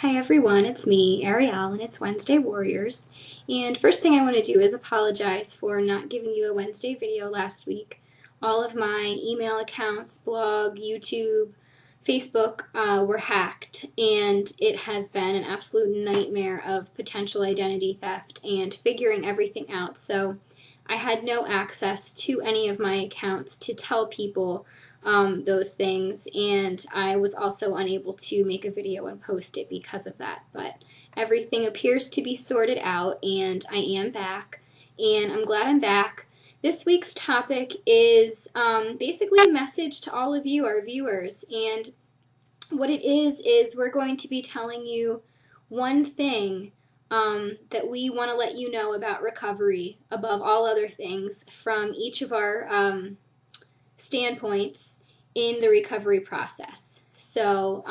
Hi everyone, it's me, Arielle, and it's Wednesday Warriors. And first thing I want to do is apologize for not giving you a Wednesday video last week. All of my email accounts, blog, YouTube, Facebook were hacked, and it has been an absolute nightmare of potential identity theft and figuring everything out. So I had no access to any of my accounts to tell people those things, and I was also unable to make a video and post it because of that. But everything appears to be sorted out, and I am back, and I'm glad I'm back. This week's topic is basically a message to all of you, our viewers, and what it is we're going to be telling you one thing that we want to let you know about recovery above all other things from each of our standpoints in the recovery process. So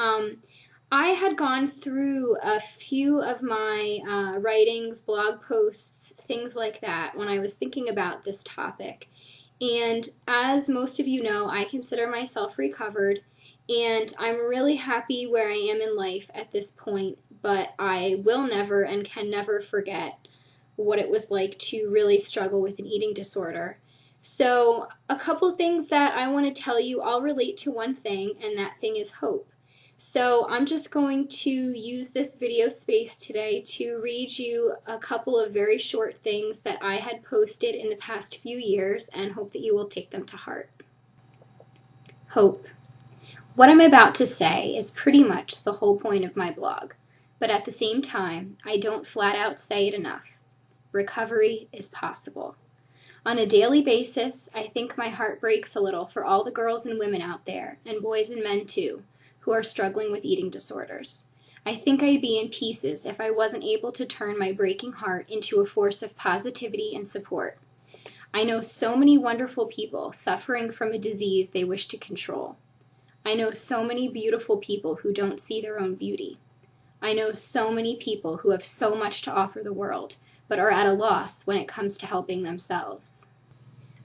I had gone through a few of my writings, blog posts, things like that when I was thinking about this topic. And as most of you know, I consider myself recovered, and I'm really happy where I am in life at this point, but I will never and can never forget what it was like to really struggle with an eating disorder. So a couple things that I want to tell you all relate to one thing, and that thing is hope. So I'm just going to use this video space today to read you a couple of very short things that I had posted in the past few years and hope that you will take them to heart. Hope. What I'm about to say is pretty much the whole point of my blog, but at the same time, I don't flat out say it enough. Recovery is possible. On a daily basis, I think my heart breaks a little for all the girls and women out there, and boys and men too, who are struggling with eating disorders. I think I'd be in pieces if I wasn't able to turn my breaking heart into a force of positivity and support. I know so many wonderful people suffering from a disease they wish to control. I know so many beautiful people who don't see their own beauty. I know so many people who have so much to offer the world, but are at a loss when it comes to helping themselves.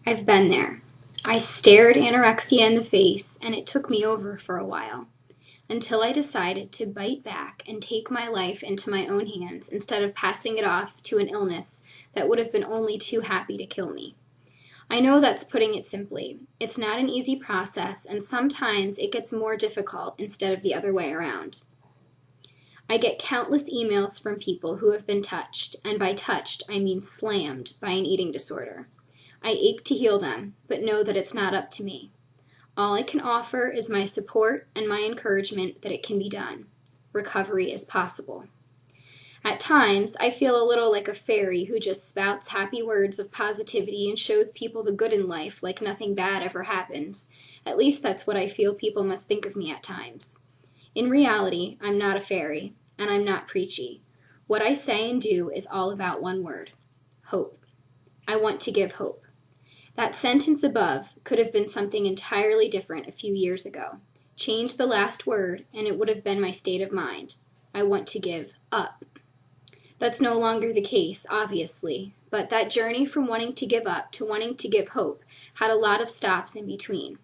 I've been there. I stared anorexia in the face, and it took me over for a while, until I decided to bite back and take my life into my own hands instead of passing it off to an illness that would have been only too happy to kill me. I know that's putting it simply. It's not an easy process, and sometimes it gets more difficult instead of the other way around. I get countless emails from people who have been touched, and by touched, I mean slammed, by an eating disorder. I ache to heal them, but know that it's not up to me. All I can offer is my support and my encouragement that it can be done. Recovery is possible. At times, I feel a little like a fairy who just spouts happy words of positivity and shows people the good in life like nothing bad ever happens. At least that's what I feel people must think of me at times. In reality, I'm not a fairy, and I'm not preachy. What I say and do is all about one word: hope. I want to give hope. That sentence above could have been something entirely different a few years ago. Change the last word, and it would have been my state of mind. I want to give up. That's no longer the case, obviously, but that journey from wanting to give up to wanting to give hope had a lot of stops in between.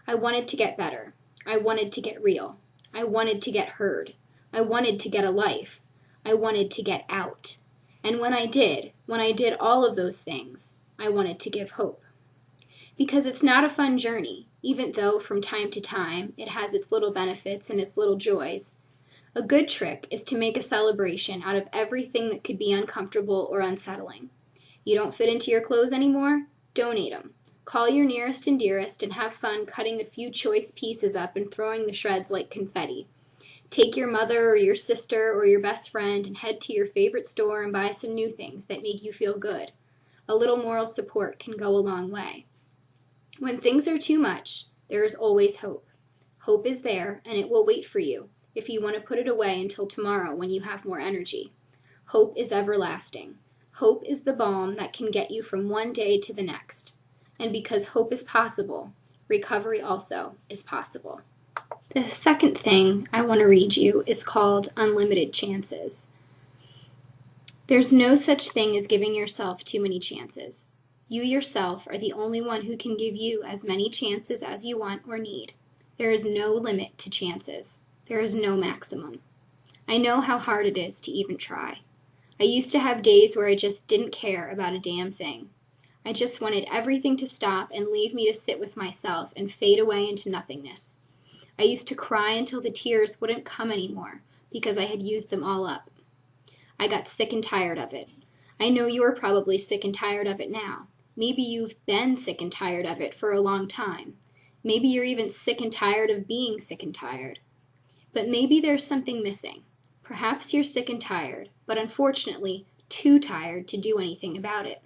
I wanted to get better. I wanted to get real. I wanted to get heard. I wanted to get a life. I wanted to get out. And when I did all of those things, I wanted to give hope. Because it's not a fun journey, even though from time to time it has its little benefits and its little joys. A good trick is to make a celebration out of everything that could be uncomfortable or unsettling. You don't fit into your clothes anymore? Donate them. Call your nearest and dearest and have fun cutting a few choice pieces up and throwing the shreds like confetti. Take your mother or your sister or your best friend and head to your favorite store and buy some new things that make you feel good. A little moral support can go a long way. When things are too much, there is always hope. Hope is there, and it will wait for you if you want to put it away until tomorrow when you have more energy. Hope is everlasting. Hope is the balm that can get you from one day to the next. And because hope is possible, recovery also is possible. The second thing I want to read you is called Unlimited Chances. There's no such thing as giving yourself too many chances. You yourself are the only one who can give you as many chances as you want or need. There is no limit to chances. There is no maximum. I know how hard it is to even try. I used to have days where I just didn't care about a damn thing. I just wanted everything to stop and leave me to sit with myself and fade away into nothingness. I used to cry until the tears wouldn't come anymore because I had used them all up. I got sick and tired of it. I know you are probably sick and tired of it now. Maybe you've been sick and tired of it for a long time. Maybe you're even sick and tired of being sick and tired. But maybe there's something missing. Perhaps you're sick and tired, but unfortunately too tired to do anything about it.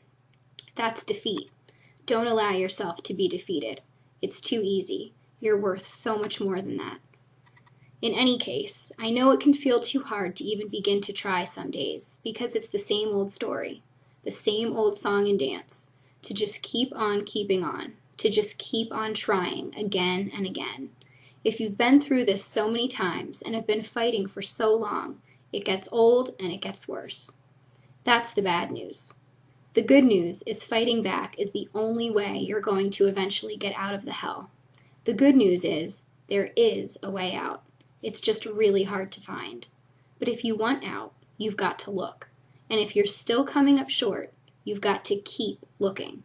That's defeat. Don't allow yourself to be defeated. It's too easy. You're worth so much more than that. In any case, I know it can feel too hard to even begin to try some days, because it's the same old story, the same old song and dance, to just keep on keeping on, to just keep on trying again and again. If you've been through this so many times and have been fighting for so long, it gets old and it gets worse. That's the bad news. The good news is fighting back is the only way you're going to eventually get out of the hell. The good news is there is a way out. It's just really hard to find. But if you want out, you've got to look. And if you're still coming up short, you've got to keep looking.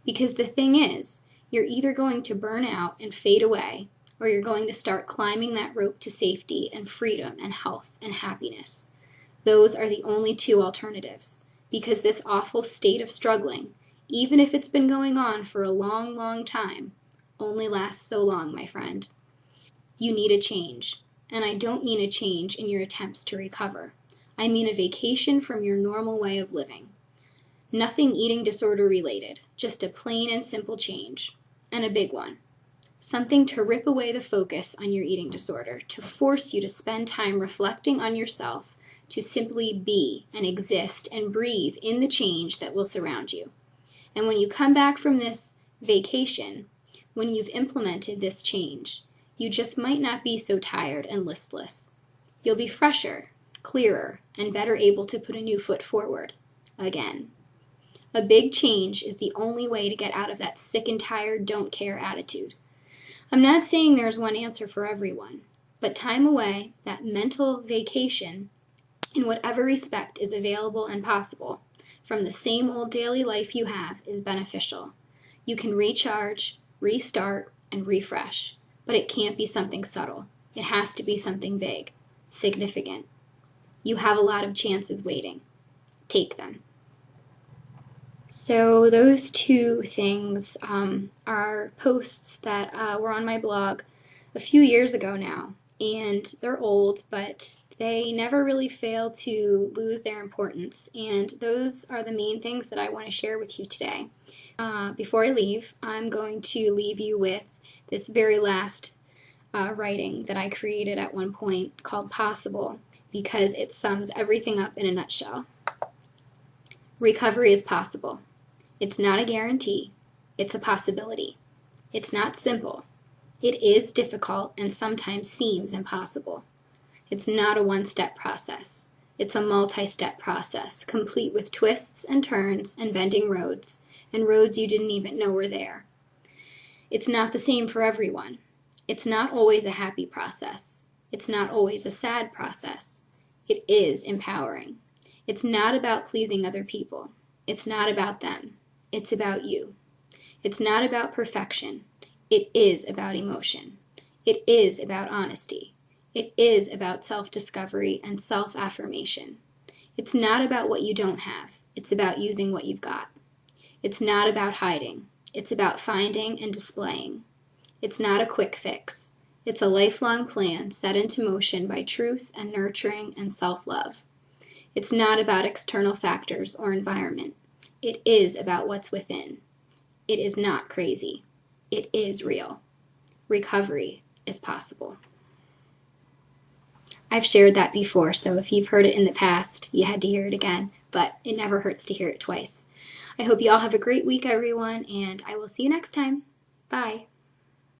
Because the thing is, you're either going to burn out and fade away, or you're going to start climbing that rope to safety and freedom and health and happiness. Those are the only two alternatives. Because this awful state of struggling, even if it's been going on for a long, long time, only lasts so long, my friend. You need a change. And I don't mean a change in your attempts to recover. I mean a vacation from your normal way of living. Nothing eating disorder related, just a plain and simple change. And a big one. Something to rip away the focus on your eating disorder, to force you to spend time reflecting on yourself, to simply be and exist and breathe in the change that will surround you. And when you come back from this vacation, when you've implemented this change, you just might not be so tired and listless. You'll be fresher, clearer, and better able to put a new foot forward. Again. A big change is the only way to get out of that sick and tired, don't care attitude. I'm not saying there's one answer for everyone, but time away, that mental vacation, in whatever respect is available and possible, from the same old daily life you have, is beneficial. You can recharge, restart, and refresh, but it can't be something subtle. It has to be something big, significant. You have a lot of chances waiting. Take them. So those two things are posts that were on my blog a few years ago now, and they're old, but they never really fail to lose their importance, and those are the main things that I want to share with you today. Before I leave, I'm going to leave you with this very last writing that I created at one point called Possible, because it sums everything up in a nutshell. Recovery is possible. It's not a guarantee. It's a possibility. It's not simple. It is difficult and sometimes seems impossible. It's not a one-step process. It's a multi-step process, complete with twists and turns and bending roads, and roads you didn't even know were there. It's not the same for everyone. It's not always a happy process. It's not always a sad process. It is empowering. It's not about pleasing other people. It's not about them. It's about you. It's not about perfection. It is about emotion. It is about honesty. It is about self-discovery and self-affirmation. It's not about what you don't have. It's about using what you've got. It's not about hiding. It's about finding and displaying. It's not a quick fix. It's a lifelong plan set into motion by truth and nurturing and self-love. It's not about external factors or environment. It is about what's within. It is not crazy. It is real. Recovery is possible. I've shared that before, so if you've heard it in the past, you had to hear it again, but it never hurts to hear it twice. I hope you all have a great week, everyone, and I will see you next time. Bye.